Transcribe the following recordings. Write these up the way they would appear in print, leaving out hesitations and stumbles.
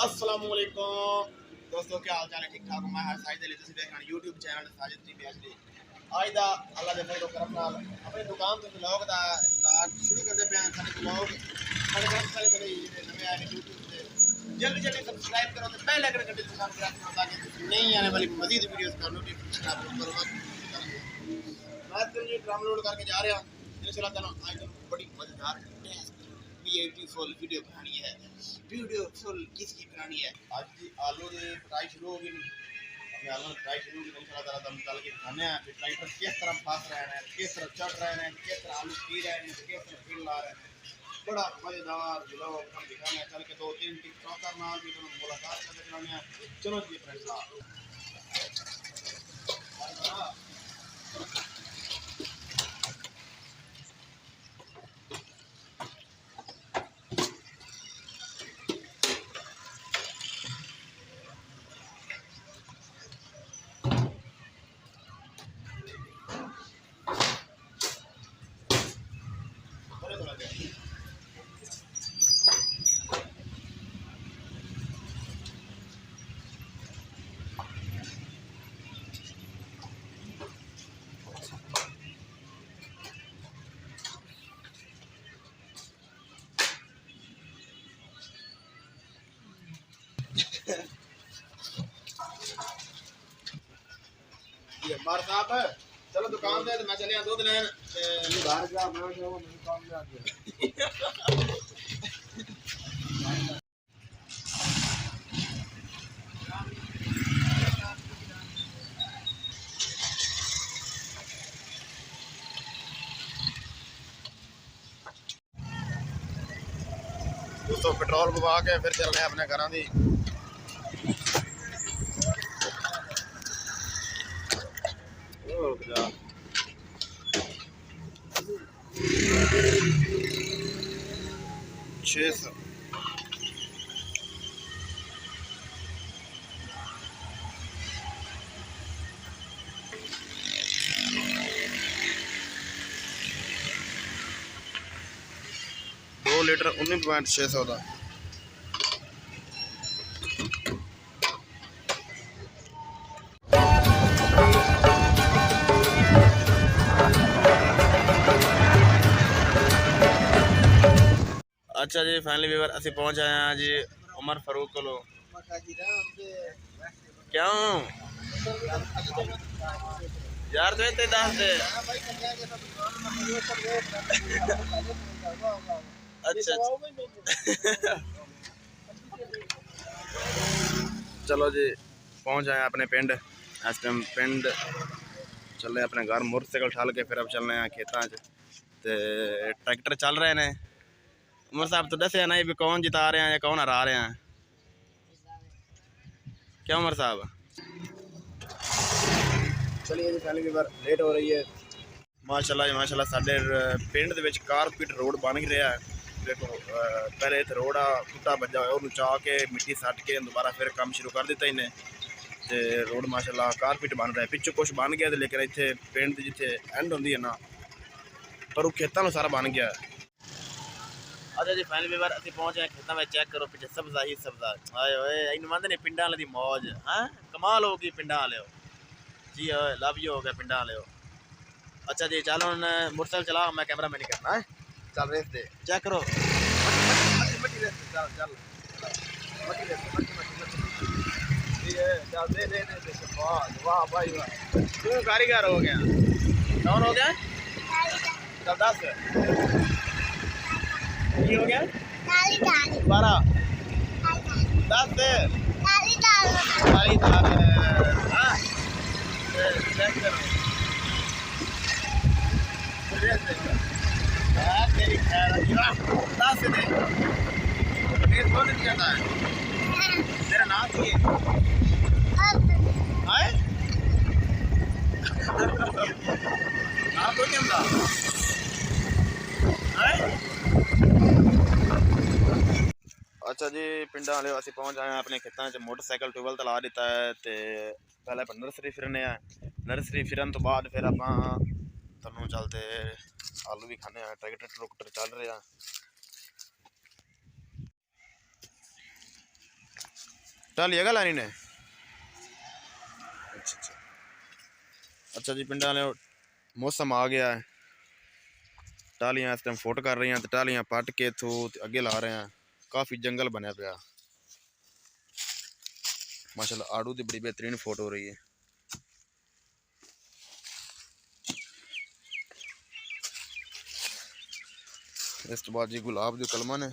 अस्सलाम वालेकुम दोस्तों, क्या हाल चाल है? ठीक ठाक। मैं साजिद अली, तुम देख रहे YouTube channel Sajid TV HD. आज दा अल्लाह दे फजल करम नाल अपनी दुकान तो व्लॉग दा स्टार्ट शुरू करते पे हैं। सारे व्लॉग सारे पहले पहले नवे आए यूट्यूब पे जल्दी जल्दी सब्सक्राइब करो तो पहले अगर घंटे दुकान पर आते ताकि नहीं आने वाली मजीद वीडियोस का नोटिफिकेशन आपको करो। मैं तो ये ड्राम लोड करके जा रहा हूं इंशाल्लाह ताला। आज बड़ी मजेदार ब्यूटीफुल वीडियो बनानी है। ब्यूटीफुल किसकी बनानी है? आज की आलू की कटाई शुरू होगी। अपने आलू की कटाई शुरू होगी इंशाल्लाह ताला। दम निकाल के दिखाने हैं कि ट्रैक्टर किस तरह फंस रहे हैं, किस तरह चढ़ रहे हैं, किस तरह आलू पी रहे हैं, किस तरह फील ला रहे हैं। बड़ा मजेदार व्लॉग हम दिखाने हैं। चल के 2-3 टिकटॉकर नाल भी मुलाकात करके दिखाने हैं। चलो जी फ्रेंड्स। ये मार साहब चलो दुकान पे मैं चले दूध लेन बाहर जा। मैं काम में आ गया। दोस्तों पेट्रोल पवा के फिर चल रहे हैं अपने घर की। छः सौ लीटर 19.600 का। अच्छा जी फाइनली व्यूअर असि पहुंच आए हैं जी उमर फारूक को। क्यों यार तो इतने दस दे। अच्छा चलो जी पहुंच आए अपने पिंड। इस टाइम पिंड चल रहे अपने घर मोटरसाइकिल ठाल के फिर अब चलने हैं खेतों ते ट्रैक्टर चल रहे हैं। उमर साहब तो दस ना भी कौन जिता रहे हैं या कौन हरा रहे हैं? क्या उमर साहब? चलिए जी पहले भी बार लेट हो रही है। माशाल्लाह जी माशाल्लाह साडे पिंड दे विच कारपेट रोड बन ही रहा है। देखो पहले इतने रोड टुटा बजा हुआ उन्होंने चाह के मिट्टी सट के दोबारा फिर काम शुरू कर दिता इन्हें तो रोड माशाल्लाह कारपेट बन रहा है। पिछू कुछ बन गया लेकिन इतने पिंड जिथे एंड होंगी है ना पर वो खेतों सारा बन गया। अच्छा जी फाइनल भी बार असं पहुंचे हैं खेतों में। चेक करो पिछले सब्जा ही सब्जा आए होए इन मंद ने पिंडा वाले की मौज। हाँ कमाल होगी पिंडा वाले जी लव यू हो गया पिंडा वाले। अच्छा जी चलो हम मोटरसाइकिल चला मैं कैमरा मैन नहीं करना है। चल रेस दे चेक करो मट्टी रेस चल चल मट्टी रेस चल दे दे दे वाह भाई वाह तू कारीगर हो गया। कौन हो गया? चल 10 ये हो गया 12 10 काली दाल हाँ चेक करो तेरी खैर 10 दे तेरे कौन नहीं आता है? तेरा नाम की है नाम तो नहीं आता अच्छा जी पिंड वाले अस पहुँच आए अपने खेतों से। मोटरसाइकिल ट्यूबल तला दिता है तो पहले आप नर्सरी फिरने नर्सरी फिरन तो बाद फिर आप तनु चलते आलू भी खाने ट्रैक्टर ट्रुक्टर चल रहे हैं। टाली है लानी ने। अच्छा जी पिंड वाले मौसम आ गया है, टालियां इस टाइम फुट कर रही हैं, तो टालियां पट के इथों अगे ला रहे हैं। काफ़ी जंगल बनया पाया माशाल्लाह, आड़ू की बड़ी बेहतरीन फोटो हो रही है। इस तो बाद जी गुलाब के कलमा ने,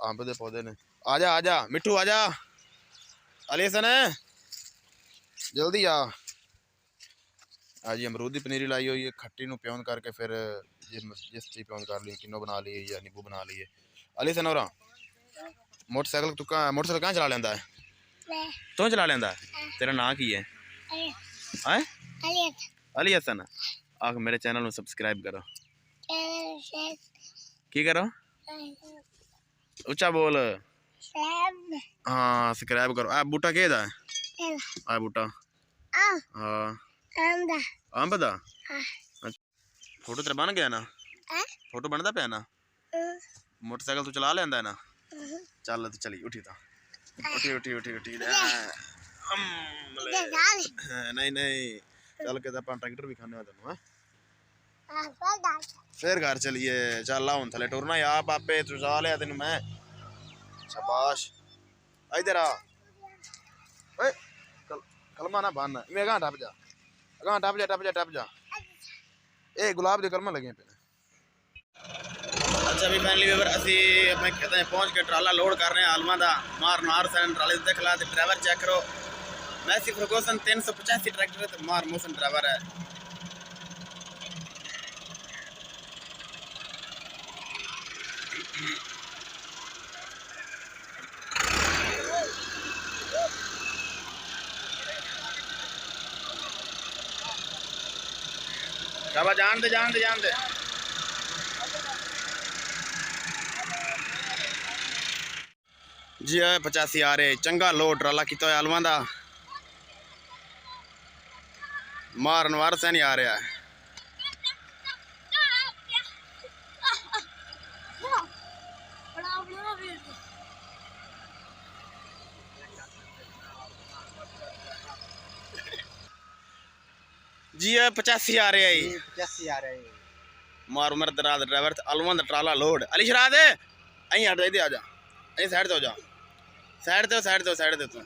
अंब के पौधे ने। आजा आजा मिठू आजा, अलीसन जल्दी आ। आज अमरूद की पनीरी लाई हुई है, खट्टी नू प्योन करके फिर जिस चीज प्योन कर ली, किन्नो बना ली या नींबू बना लिए। अलीसन और मोटरसाइकिल तू मोटरसाइकिल कहाँ चला लेंदा है? तू चला लेंदा है? तेरा नाम की है? अली हसन। आख मेरे चैनल में सब्सक्राइब करो। की करो? उच्चा बोल। हाँ सब्सक्राइब करो। आ बूटा के दा है? आ बूटा हाँ अंब दा। फोटो तेरा बन गया ना? फोटो बनता पे ना? मोटरसाइकिल तू चला लेंदा है ना? चल तो चली उठी था, उठी उठी उठी उठी नहीं नहीं चल के ट्रैक्टर भी खाने तेन फिर घर चलिए। चल हूं थले टुरना या पापे तू चला लिया तेन मैं। शाबाश इधर आ। कलमा ना बन मैं अगां टप जा, अगां टप जा टप जा टप जा। ए गुलाब के कलमा लगे पे। अच्छा भी फैमिली मेंबर असी अपने कहते पहुंच के ट्राला लोड कर रहे हैं आलमा का। मार नार सन ट्राले देख ला, ड्राइवर चेक करो। मैसी फर्गूसन 385 ट्रैक्टर है, मार मोसन ड्राइवर है। शाबा जान दे जान दे जान दे। जी 85 आ रहे चंगा लोड ट्राला किया आलमा का। मारन वार से नहीं आ रहा है। जी 85 आ रहे है। 85 आ रहे है। मार उमर दराज ड्राइवर आलमा का ट्राला लोड। अली शरा दे अं हट दे आ जा, अं साइड ते हो जा, साइड ते साइड ते साइड ते तू।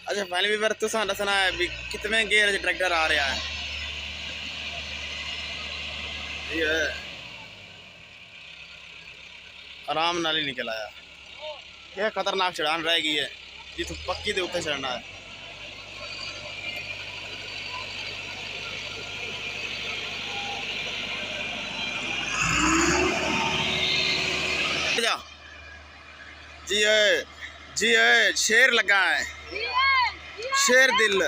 अच्छा फाइनली भी बार तुसा दसना है भी कितने गेयर ट्रैक्टर आ रहा है। ये आराम नाल ही निकल आया। यह खतरनाक चढ़ान रहेगी है जितों पक्की के उत्ते चढ़ना है। जी शेर लगा है, शेर दिल।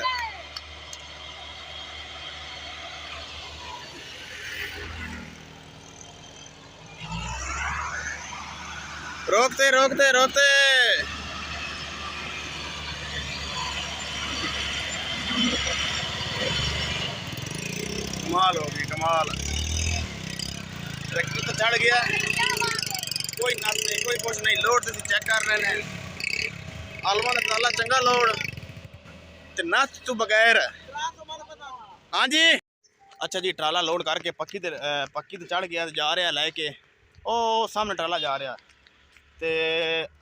रोकते रोकते रोकते कमाल होगी कमाल। ट्रैक्टर तो चढ़ गया, कोई नस नहीं कोई कुछ नहीं। लोड तो चेक कर रहे हैं आलमा का ट्राला चंगा लोड ते नस तू बगैर। हाँ जी अच्छा जी ट्राला लोड करके पक्की ते चढ़ गया, जा रहा लैके ओ सामने ट्राला जा रहा। तो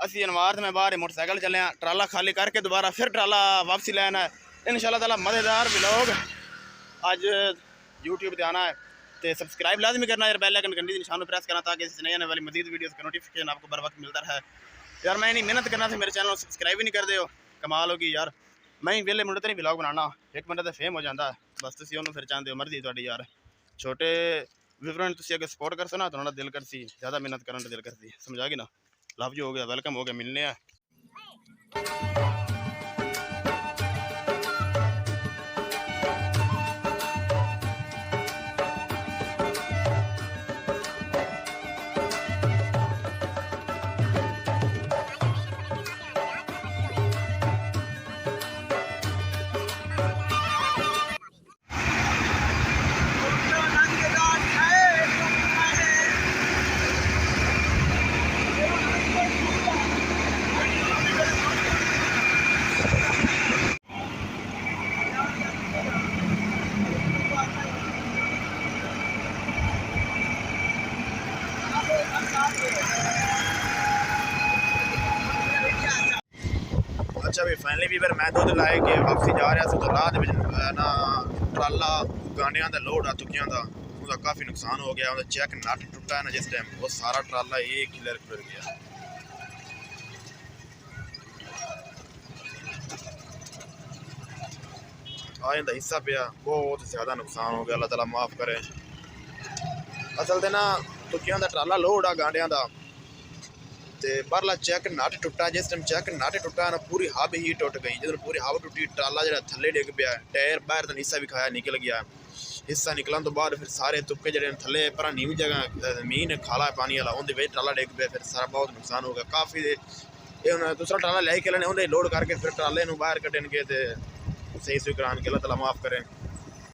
असी अनवार में बाहर मोटरसाइकिल चले ट्राला खाली करके दोबारा फिर ट्राला वापसी लेना है। इंशाल्लाह ताला मज़ेदार व्लॉग आज यूट्यूब पर आना है। तो सब्सक्राइब लाजमी करना यार, बेल आइकन घंटी निशान प्रेस करना ताकि इस नई आने वाली मजीद वीडियोस का नोटिफिकेशन आपको बर वक्त मिलता रहे। यार मैं नहीं मेहनत करना था, मेरे चैनल को सब्सक्राइब ही नहीं कर दे हो, कमाल होगी यार। मैं ही वेले मुंडे तो नहीं व्लॉग बनाना, एक मिनट तो फेम हो जाता है बस। तुम उन्होंने फिर चाहते हो मर्जी थोड़ी यार। छोटे विवरण तुम अगर सपोर्ट कर सो ना तो दिल कर सी, ज़्यादा मेहनत करना दिल कर सी, समझा गई ना। लव यू हो गया, वेलकम हो गया, मिलने हैं। अच्छा भी फाइनली भी फिर मैं दुद्ध लाए के वापसी जा रहा तो राह ना ट्राला गांडियां का लोड आ तुक्कियां का ਉਹਦਾ काफ़ी नुकसान हो गया ਉਹਦਾ चेक नट टुटा है ना जिस टाइम वो सारा ट्राला एक क्लियर कर गया आज का हिस्सा पिया बहुत ज़्यादा नुकसान हो गया अल्लाह ताला माफ़ करे असल ते ना तुक्कियां का ट्राला लोड आ गांडियां का ते बारला चेक नट टुटा जिस टाइम चेक नट टुटा ना पूरी हब ही टुट गई जो पूरी हब टुटी ट्राला जो थले डिग पिया टायर बाहर तो हिस्सा भी खाया निकल गया हिस्सा निकलन तो बाद फिर सारे तुक्के जो थले पर नीवी जगह जमीन खाला पानी वाला उनके ट्राला डिग पिया फिर सारा बहुत नुकसान हो गया काफ़ी ये दूसरा ट्राला ले के लेने उन्हें लोड करके फिर ट्राले बाहर कढ़न के सही सुही करान के अल्लाह ताला माफ़ करें।